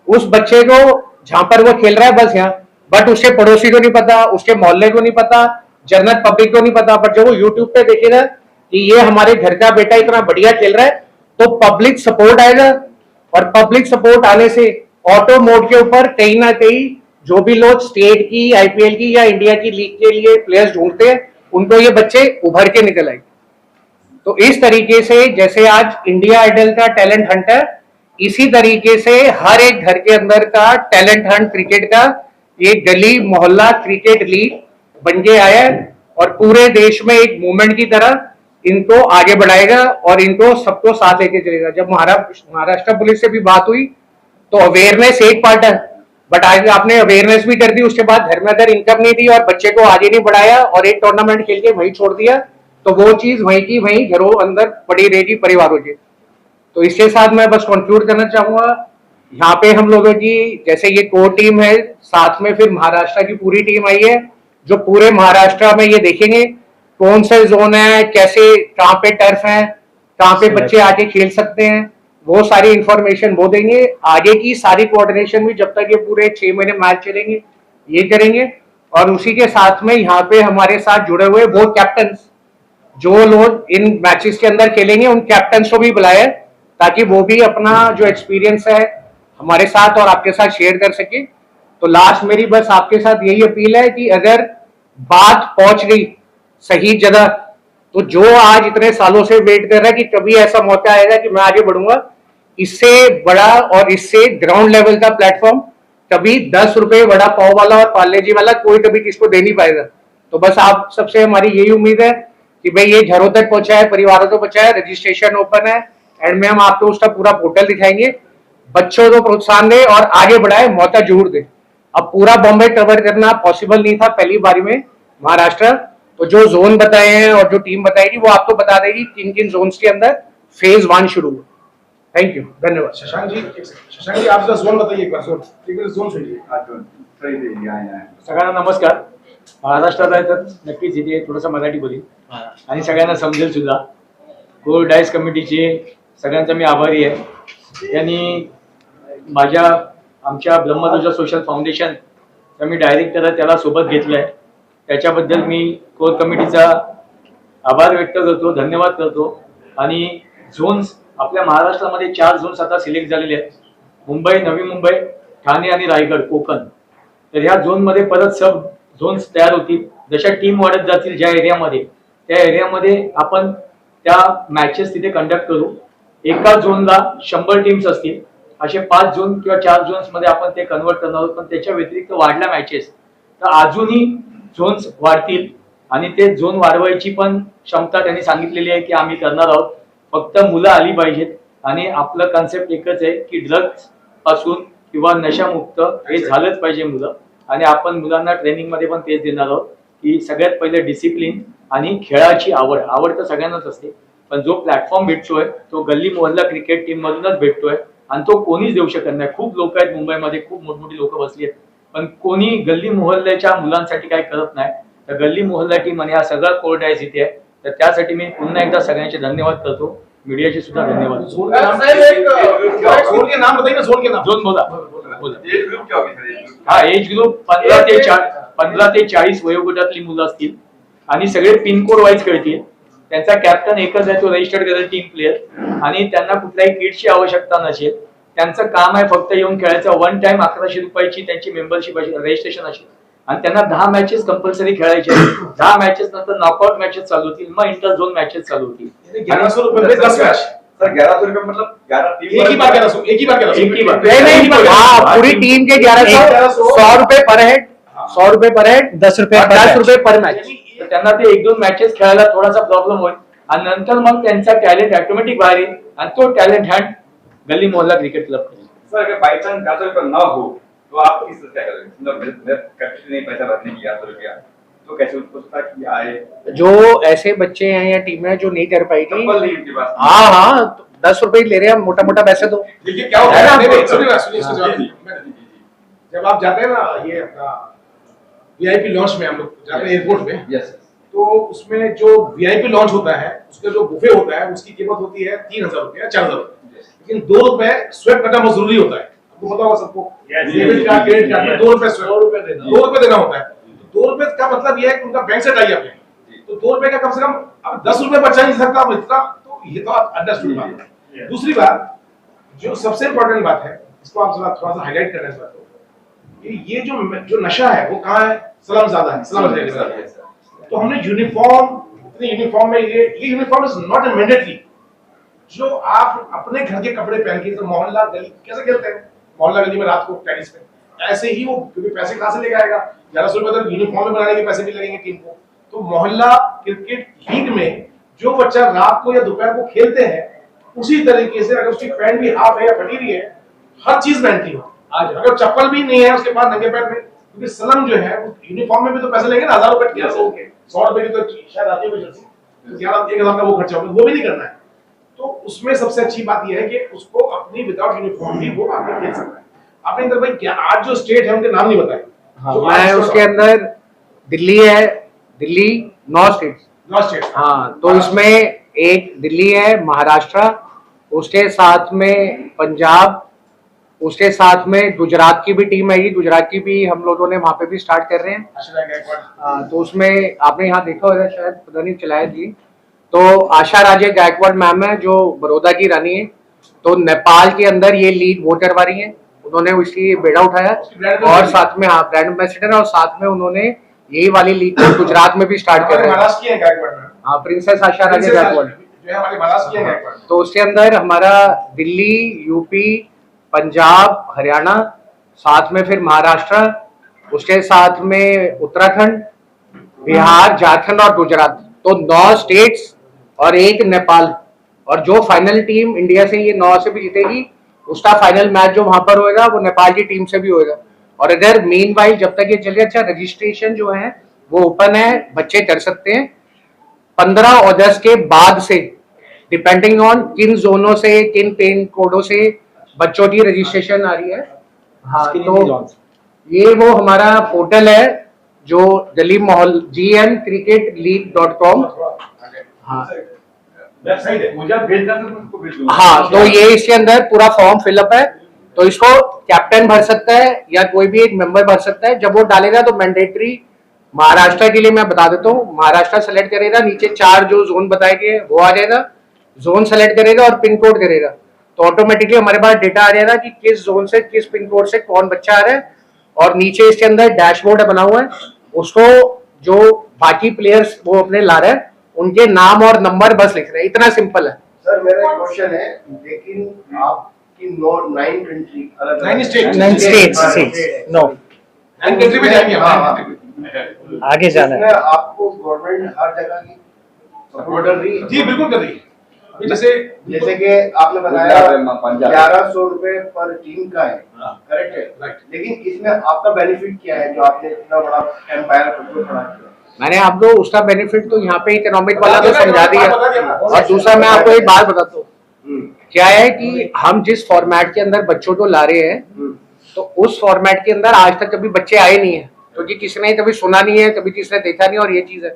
[SPEAKER 7] उस बच्चे को जहां पर वो खेल रहा है बस यहाँ, बट उसके पड़ोसी को नहीं पता, उसके मोहल्ले को नहीं पता, जनरल पब्लिक को नहीं पता। बट जब वो यूट्यूब पे देखेगा कि ये हमारे घर का बेटा इतना बढ़िया खेल रहा है तो पब्लिक सपोर्ट आएगा, और पब्लिक सपोर्ट आने से ऑटो मोड के ऊपर कहीं ना कहीं जो भी लोग स्टेट की, आईपीएल की या इंडिया की लीग के लिए प्लेयर्स ढूंढते हैं उनको ये बच्चे उभर के निकल आएंगे। तो इस तरीके से जैसे आज इंडिया आइडल का टैलेंट हंट है, इसी तरीके से हर एक घर के अंदर का टैलेंट हंट क्रिकेट का ये गली मोहल्ला क्रिकेट लीग बन के आया है और पूरे देश में एक मूवमेंट की तरह इनको आगे बढ़ाएगा और इनको सबको साथ लेके चलेगा। जब महाराष्ट्र पुलिस से भी बात हुई तो अवेयरनेस एक पार्ट है, बट आज आपने अवेयरनेस भी कर दी, उसके बाद घर में अगर इनकम नहीं दी और बच्चे को आगे नहीं बढ़ाया और एक टूर्नामेंट खेल के वहीं छोड़ दिया तो वो चीज वहीं की वहीं घरों अंदर पड़ी रहेगी परिवारों के। तो इसके साथ मैं बस कंक्लूड करना चाहूंगा, यहाँ पे हम लोगों की जैसे ये कोर टीम है, साथ में फिर महाराष्ट्र की पूरी टीम आई है जो पूरे महाराष्ट्र में ये देखेंगे कौन से जोन है, कैसे कहाँ पे टर्फ है, कहाँ पे बच्चे आके खेल सकते हैं, वो सारी इंफॉर्मेशन वो देंगे। आगे की सारी कोऑर्डिनेशन भी जब तक ये पूरे 6 महीने मैच चलेंगे ये करेंगे। और उसी के साथ में यहाँ पे हमारे साथ जुड़े हुए वो कैप्टन जो लोग इन मैचेस के अंदर खेलेंगे उन कैप्टन को भी बुलाए ताकि वो भी अपना जो एक्सपीरियंस है हमारे साथ और आपके साथ शेयर कर सके। तो लास्ट मेरी बस आपके साथ यही अपील है कि अगर बात पहुंच गई सही जगह तो जो आज इतने सालों से वेट कर रहा है कि कभी ऐसा मौका आएगा कि मैं आगे बढ़ूंगा, इससे बड़ा और इससे ग्राउंड लेवल का प्लेटफॉर्म कभी 10 रुपए वड़ा पाव वाला और पार्ले जी वाला कोई कभी किसको दे नहीं पाएगा। तो बस आप सबसे हमारी यही उम्मीद है कि भाई ये घरों तक पहुंचाए, परिवारों तक पहुंचाए। रजिस्ट्रेशन ओपन है, एंड में हम आपको उसका पूरा पोर्टल दिखाएंगे। बच्चों को प्रोत्साहन दे और आगे बढ़ाए, मौका जरूर दे। अब पूरा बॉम्बे कवर करना पॉसिबल नहीं था पहली बारी में महाराष्ट्र, तो जो जोन बताए हैं और जो टीम बताएगी वो आपको बता देगी किन किन जोन्स के अंदर फेज 1 शुरू हुआ। थैंक यू, धन्यवाद।
[SPEAKER 6] शशांक जी आप जरा जोन बताइए एक बार जोन सुनिए।
[SPEAKER 8] सगळ्यांना नमस्कार. महाराष्ट्रात आहे तर नक्कीच इथे थोडंसं मराठी बोलीन आणि सगळ्यांना समजेल सुद्धा. कोर डायस कमिटीचे सगळ्यांचा मी आभारी आहे. त्यांनी आमच्या ब्रह्मध्वज सोशल फाउंडेशन मी डायरेक्टर आहे त्याला सोबत घेतलंय. त्याच्याबद्दल मी कोर कमिटीचा आभार व्यक्त करतो, धन्यवाद करतो. आणि झोन्स आपल्या महाराष्ट्रामध्ये 4 झोन्स आता सिलेक्ट झालेले आहेत. मुंबई, नवी मुंबई, ठाणे आणि रायगड, कोकण. तर ह्या झोनमध्ये परत सब झोन्स तयार होतील. जशा टीम वाढत जातील ज्या एरियामध्ये, त्या एरियामध्ये आपण त्या मॅचेस तिथे कंडक्ट करू. एका झोनला 100 टीम्स असतील. असे 5 झोन किंवा 4 झोन्स मध्ये आपण ते कन्वर्ट करणार आहोत. पण त्याच्या व्यतिरिक्त वाढल्या मॅचेस तर अजूनही झोन्स वाढतील आणि ते झोन वाढवायची पण क्षमता त्यांनी सांगितलेली आहे की आम्ही करणार आहोत. फक्त मुलं आली पाहिजेत आणि आपलं कन्सेप्ट एकच आहे की ड्रग्स पासून किंवा नशामुक्त हे झालंच पाहिजे मुलं. आणि आपण मुलांना ट्रेनिंग मध्ये पण तेच देणार आहोत की सगळ्यात पहिले डिसिप्लिन आणि खेळाची आवड तर सगळ्यांनाच असते, पण जो प्लॅटफॉर्म भेटतोय तो गल्ली मोहल्ला क्रिकेट टीम मधूनच भेटतोय आणि तो कोणीच देऊ शकत नाही. खूप लोक आहेत मुंबईमध्ये, खूप मोठमोठी लोक बसली आहेत, पण कोणी गल्ली मोहल्ल्याच्या मुलांसाठी काय करत नाही. तर गल्ली मोहल्ला टीम आणि हा सगळा कोर डायस इथे आहे. तर त्यासाठी मी पुन्हा एकदा सगळ्यांचे धन्यवाद करतो, मीडियाचे सुद्धा धन्यवाद.
[SPEAKER 6] जोन के नाम बताइए ना, जोन के नाम.
[SPEAKER 8] झोन बोला.
[SPEAKER 3] एज ग्रुप क्या होगी?
[SPEAKER 8] हा एज ग्रुप 15 ते 40 वयोगटातली मुलं असतील आणि सगळे पिनकोड वाईज खेळतील. त्यांचा कॅप्टन एकच आहे, तो रजिस्टर्ड करेल टीम प्लेअर आणि त्यांना कुठल्याही किटची आवश्यकता नसेल. त्यांचं काम आहे फक्त येऊन खेळायचं. 1 टाइम 1100 रुपयाची त्यांची मेंबरशिप रजिस्ट्रेशन असेल आणि त्यांना 10 मॅचेस कंपल्सरी खेळायचे. 10 मॅचेस नंतर नॉकआउट मॅचेस चालू होतील, मग इंटर झोन मॅचेस चालू होतील.
[SPEAKER 6] 1100 रुपये में 10 मैच.
[SPEAKER 3] सर 1100 रुपये मतलब 11 टीम
[SPEAKER 6] एक ही बार 1100, एक ही बार 1100.
[SPEAKER 8] एक ही बार.
[SPEAKER 7] हाँ, पूरी टीम के 1100, 100 रुपए पर हेड, 100 रुपए पर हेड,
[SPEAKER 2] 10 रुपए
[SPEAKER 7] और 10 रुपए पर मैच.
[SPEAKER 8] तर त्यांना ते 1-2 मॅचेस खेळायला थोडासा प्रॉब्लेम होईल आणि नंतर मग त्यांचा टॅलेंट ऑटोमॅटिक बाहेर येईल आणि तो टॅलेंट हँड गल्ली मोहल्ला क्रिकेट क्लब करेल.
[SPEAKER 3] सर अगर बाई चांस 1100 रुपये ना हो तो आप किस तरह क्या करेंगे? मतलब मेरे कैपेसिटी नहीं पैसा भरने की 1100 रुपया, तो कैसे उसको सोचा कि आए?
[SPEAKER 7] जो ऐसे बच्चे हैं या टीमें जो नहीं कर पाएगी,
[SPEAKER 3] चप्पल नहीं उनके पास.
[SPEAKER 7] हाँ, तो 10 रुपए ले रहे हैं, मोटा मोटा पैसे दो.
[SPEAKER 6] देखिए क्या होता है, नहीं, सुनिए इसको जवाब दीजिए. जब आप जाते हैं ना ये अपना वीआईपी लॉन्च में, हम लोग जाते हैं एयरपोर्ट में,
[SPEAKER 3] यस
[SPEAKER 6] तो उसमें जो वीआईपी लॉन्च होता है उसका जो बुफे होता है उसकी कीमत होती है 3000 रुपया, 4000 रुपये. लेकिन 2 रुपए स्वेप करना बहुत जरूरी होता है. आपको पता होगा सबको, डेबिट कार्ड क्रेडिट कार्ड में 2 रुपए स्वेप, 2 रुपए देना होता है. 2 रुपए का मतलब ये है कि उनका बैंक से टाई अप है, तो 2 रुपए का कम से कम अब 10 रुपए बचा नहीं सकता इतना, तो ये तो आप अंडरस्टूड बात है. दूसरी बात जो सबसे इम्पोर्टेंट बात है, इसको आप थोड़ा सा हाईलाइट करना है इस बात को, ये जो नशा है वो कहाँ है? स्लम ज्यादा है, स्लम ज्यादा है. तो हमने यूनिफॉर्म, इतने यूनिफॉर्म में ये uniform is not a mandatory. जो आप अपने घर के कपड़े पहन के, तो मोहल्ला गली कैसे खेलते हैं मोहल्ला गली में रात को टेनिस पे, ऐसे ही वो, क्योंकि पैसे कहाँ से लेके आएगा? 1100 रुपए तो यूनिफॉर्म में बनाने के पैसे भी लगेंगे टीम को. तो मोहल्ला क्रिकेट लीग में जो बच्चा रात को या दोपहर को खेलते हैं, उसी तरीके से अगर उसकी पैंट भी हाफ है या फटी हुई है, हर चीज पहनती हो. अगर चप्पल भी नहीं है उसके पास नंगे पैर में, क्योंकि सलम जो है यूनिफॉर्म में भी तो पैसे लेंगे ना, 1000 रुपए की 100 रुपए की तो शायद आती है जर्सी, 1000 का वो खर्चा होगा, वो भी नहीं करना है. तो उसमें सबसे अच्छी बात यह है कि उसको अपनी विदाउट यूनिफॉर्म भी वो आगे खेल सकता है. आपने इंदर भाई क्या आज जो स्टेट है उनके नाम नहीं बताए?
[SPEAKER 7] हाँ, मैं उसके अंदर दिल्ली है, दिल्ली 9 स्टेट्स.
[SPEAKER 6] 9 स्टेट.
[SPEAKER 7] हाँ, तो इसमें एक दिल्ली है, महाराष्ट्र, उसके साथ में पंजाब, उसके साथ में गुजरात की भी टीम है. गुजरात की भी हम लोगों ने वहां पे भी स्टार्ट कर रहे हैं. तो उसमें आपने यहाँ देखा होगा शायद, पता नहीं चलाया जी, तो आशा राजे गायकवाड़ मैम है जो बड़ौदा की रानी है. तो नेपाल के अंदर ये लीग वो करवा रही है, उन्होंने उसकी बेड़ा उठाया और साथ में हाँ ब्रांड एम्बेसडर, और साथ में उन्होंने यही वाली लीग को गुजरात में भी स्टार्ट कर रहे हैं. हाँ, प्रिंसेस आशा राजे गायकवाड़. तो उसके अंदर हमारा दिल्ली, यूपी, पंजाब, हरियाणा, साथ में फिर महाराष्ट्र, उसके साथ में उत्तराखंड, बिहार, झारखंड और गुजरात, तो 9 स्टेट्स और 1 नेपाल। और जो फाइनल टीम इंडिया से ये 9 से भी जीतेगी, उसका फाइनल मैच जो वहां पर होएगा वो नेपाल की टीम से भी होएगा। और इधर मीनवाइल जब तक ये चले, अच्छा रजिस्ट्रेशन जो है वो ओपन है, बच्चे कर सकते हैं 15 अगस्त के बाद से, डिपेंडिंग ऑन किन जोनों से, किन पिन कोडों से बच्चों की रजिस्ट्रेशन आ रही है। हाँ, तो ये वो हमारा पोर्टल है जो गली मोहल्ला gmcricketleague.com। हाँ
[SPEAKER 6] वेबसाइट है, मुझे आप भेज देना तो मैं उसको भेज दूंगा।
[SPEAKER 7] हाँ, तो ये इसके अंदर पूरा फॉर्म फिलअप है, तो इसको कैप्टन भर सकता है या कोई भी एक मेंबर भर सकता है। जब वो डालेगा तो मैंडेटरी महाराष्ट्र के लिए मैं बता देता हूँ, महाराष्ट्र सेलेक्ट करेगा, नीचे 4 जो जोन बताए गए वो आ जाएगा, जोन सेलेक्ट करेगा और पिन कोड करेगा, तो ऑटोमेटिकली हमारे पास डेटा आ जाएगा कि किस जोन से किस पिन कोड से कौन बच्चा आ रहा है। और नीचे इसके अंदर डैशबोर्ड बना हुआ है, उसको जो बाकी प्लेयर्स वो अपने ला रहे हैं उनके नाम और नंबर बस लिख रहे हैं, इतना सिंपल है।
[SPEAKER 9] सर मेरा एक क्वेश्चन है, लेकिन आपकी 9 कंट्री अलग
[SPEAKER 6] 9 स्टेट
[SPEAKER 2] 9 states, no,
[SPEAKER 6] 9 कंट्री में जाएंगे
[SPEAKER 9] हाँ,
[SPEAKER 6] हम।
[SPEAKER 2] आगे जाना है।
[SPEAKER 9] इसमें आपको गवर्नमेंट हर जगह की सपोर्ट कर रही है?
[SPEAKER 6] जी बिल्कुल कर रही है।
[SPEAKER 9] जैसे कि आपने बताया 1100 रुपए पर टीम का है, करेक्ट है?
[SPEAKER 6] राइट।
[SPEAKER 9] लेकिन इसमें आपका बेनिफिट क्या है जो आपने इतना बड़ा एम्पायर को खड़ा किया?
[SPEAKER 7] मैंने आपको उसका बेनिफिट तो यहाँ पे इकोनॉमिक वाला तो समझा दिया, और दूसरा मैं आपको एक बात बताता हूँ, क्या है कि हम जिस फॉर्मेट के अंदर बच्चों को ला रहे हैं, तो उस फॉर्मेट के अंदर आज तक कभी बच्चे आए नहीं है, क्योंकि किसी ने कभी सुना नहीं है, कभी किसी ने देखा नहीं, और ये चीज है।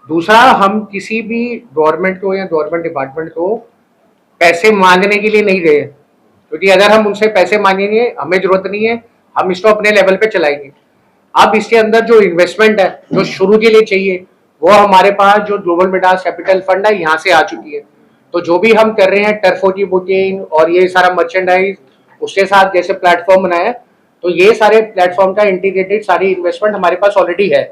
[SPEAKER 7] दूसरा, हम किसी भी गवर्नमेंट को या गवर्नमेंट डिपार्टमेंट को पैसे मांगने के लिए नहीं गए, क्योंकि अगर हम उनसे पैसे मांगेंगे हमें जरूरत नहीं है, हम इसको अपने लेवल पे चलाएंगे। अब इसके अंदर जो इन्वेस्टमेंट है जो शुरू के लिए चाहिए, वो हमारे पास जो ग्लोबल मिडास कैपिटल फंड है यहाँ से आ चुकी है। तो जो भी हम कर रहे हैं टर्फों की बुकिंग और ये सारा मर्चेंडाइज, उसके साथ जैसे प्लेटफॉर्म बनाया, तो ये सारे प्लेटफॉर्म का इंटीग्रेटेड सारी इन्वेस्टमेंट हमारे पास ऑलरेडी है।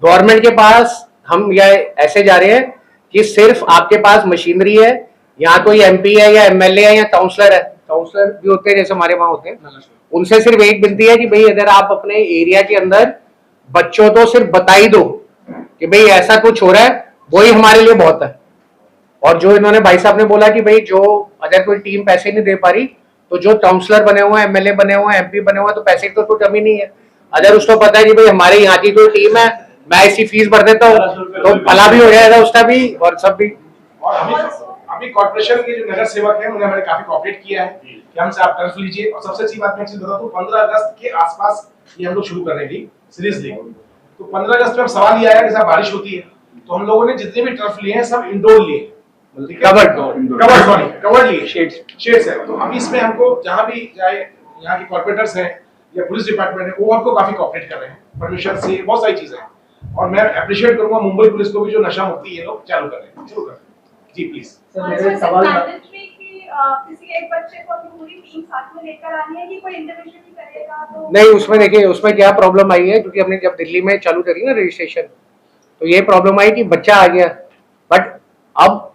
[SPEAKER 7] गवर्नमेंट के पास हम या ऐसे जा रहे हैं कि सिर्फ आपके पास मशीनरी है, यहाँ कोई MP है या MLA है या काउंसलर है, काउंसलर भी होते हैं जैसे हमारे वहाँ होते हैं, उनसे सिर्फ एक विनती है कि भाई अगर आप अपने एरिया के अंदर बच्चों को सिर्फ बता ही दो कि भाई ऐसा कुछ हो रहा है, वही हमारे लिए बहुत है। और जो इन्होंने भाई साहब ने बोला कि भाई जो अगर कोई टीम पैसे नहीं दे पा रही, तो जो काउंसलर बने हुए हैं, MLA बने हुए हैं, MP बने हुए हैं, तो पैसे की तो कोई कमी नहीं है। अगर उसको पता है कि भाई हमारे यहाँ की कोई टीम है, मैं इसी फीस भर देता हूँ, तो भला भी हो जाएगा उसका भी और सब भी।
[SPEAKER 6] और अभी कॉर्पोरेशन के जो नगर सेवक हैं उन्होंने हमारे काफी कोऑपरेट किया है कि हमसे आप टर्फ लीजिए। और सबसे अच्छी बात मैं चीज बताता हूँ, 15 अगस्त के आसपास ये हम लोग शुरू कर रहे हैं सीरीजली। तो 15 अगस्त में सवाल ये आया कि साहब बारिश होती है, तो हम लोगों ने जितने भी टर्फ लिए हैं सब इंडोर लिए, कवर्ड लिए, शेड्स है। तो अभी इसमें हमको जहाँ भी चाहे यहाँ के कॉर्पोरेटर्स हैं या पुलिस डिपार्टमेंट है, वो हमको काफी कोऑपरेट कर रहे हैं, परमिशन से बहुत सारी चीजें हैं। और मैं अप्रिशिएट करूंगा मुंबई पुलिस को भी, जो नशा मुक्ति ये लोग चालू कर रहे हैं, शुरू कर रहे हैं। जी प्लीज।
[SPEAKER 10] किसी एक बच्चे को पूरी टीम साथ में लेकर आनी है कि कोई इंडिविजुअली करेगा? तो
[SPEAKER 7] नहीं, उसमें देखिए उसमें क्या प्रॉब्लम आई है, क्योंकि हमने जब दिल्ली में चालू करी ना रजिस्ट्रेशन, तो ये प्रॉब्लम आई कि बच्चा आ गया, बट अब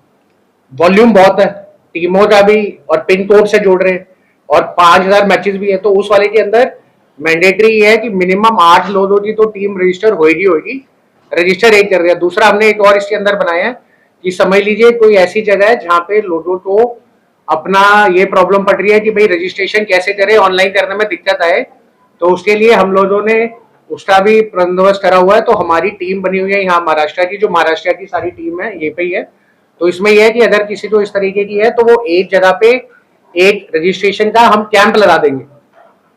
[SPEAKER 7] वॉल्यूम बहुत है टीमों का भी, और पिन कोड से जोड़ रहे हैं, और 5000 मैचेस भी है, तो उस वाले के अंदर मैंडेटरी ये है कि मिनिमम 8 लोगों की तो टीम रजिस्टर होगी। रजिस्टर एक कर दिया। दूसरा, हमने एक और इसके अंदर बनाया है कि समझ लीजिए कोई ऐसी जगह है जहाँ पे लोगों को अपना ये प्रॉब्लम पड़ रही है कि भाई रजिस्ट्रेशन कैसे करें, ऑनलाइन करने में दिक्कत आए, तो उसके लिए हम लोगों ने उसका भी बंदोबस्त करा हुआ है। तो हमारी टीम बनी हुई है यहाँ महाराष्ट्र की, जो महाराष्ट्र की सारी टीम है ये पे ही है। तो इसमें यह है कि अगर किसी को इस तरीके की है, तो वो एक जगह पे एक रजिस्ट्रेशन का हम कैंप लगा देंगे।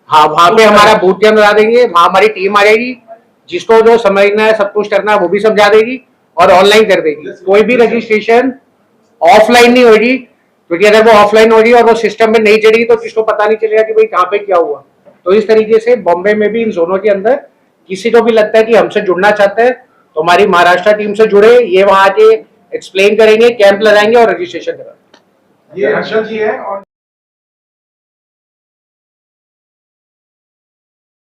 [SPEAKER 7] हाँ, वहां पे हमारा बूथ कैंप लगा देंगे, वहां हमारी टीम आ जाएगी, जिसको जो समझना है सब कुछ करना है वो भी समझा देगी और ऑनलाइन कर देगी। कोई भी रजिस्ट्रेशन ऑफलाइन नहीं होगी, क्योंकि अगर वो ऑफलाइन होगी और वो सिस्टम में नहीं चढ़ेगी तो किसको पता नहीं चलेगा कि भाई कहाँ पे क्या हुआ। तो इस तरीके से बॉम्बे में भी इन जोनों के अंदर किसी को भी लगता है कि हमसे जुड़ना चाहते हैं, तो हमारी महाराष्ट्र टीम से जुड़े, ये वहां के एक्सप्लेन करेंगे, कैंप लगाएंगे और रजिस्ट्रेशन कराएंगे।
[SPEAKER 6] ये हर्षल जी है और